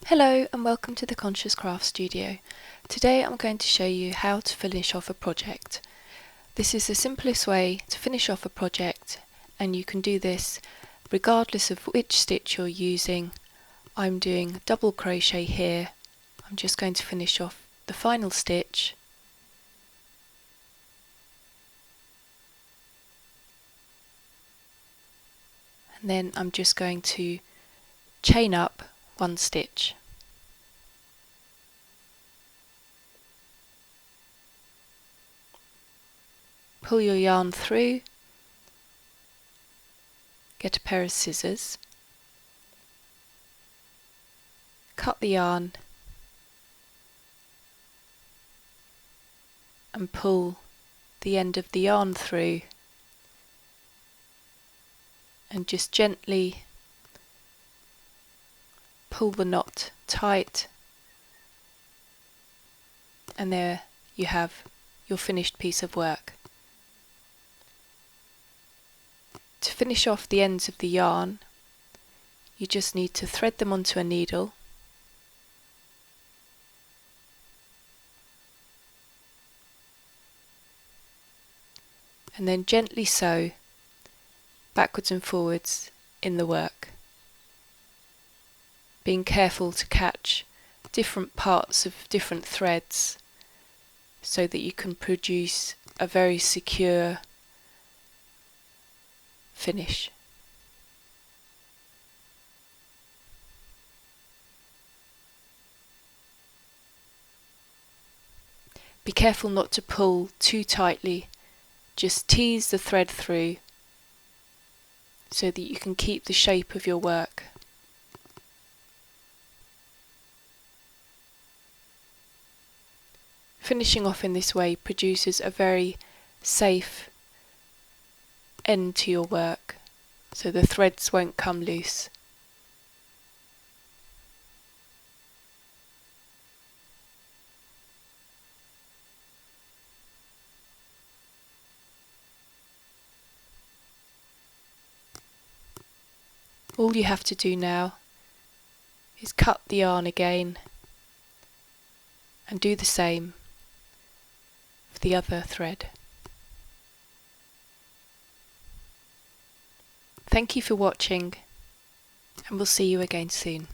Hello and welcome to the Conscious Craft Studio. Today I'm going to show you how to finish off a project. This is the simplest way to finish off a project, and you can do this regardless of which stitch you're using. I'm doing double crochet here. I'm just going to finish off the final stitch. And then I'm just going to chain up one stitch. Pull your yarn through, get a pair of scissors, cut the yarn and pull the end of the yarn through, and just gently pull the knot tight, and there you have your finished piece of work. To finish off the ends of the yarn, you just need to thread them onto a needle and then gently sew backwards and forwards in the work, being careful to catch different parts of different threads so that you can produce a very secure finish. Be careful not to pull too tightly, just tease the thread through so that you can keep the shape of your work. Finishing off in this way produces a very safe end to your work, so the threads won't come loose. All you have to do now is cut the yarn again and do the same for the other thread. Thank you for watching, and we'll see you again soon.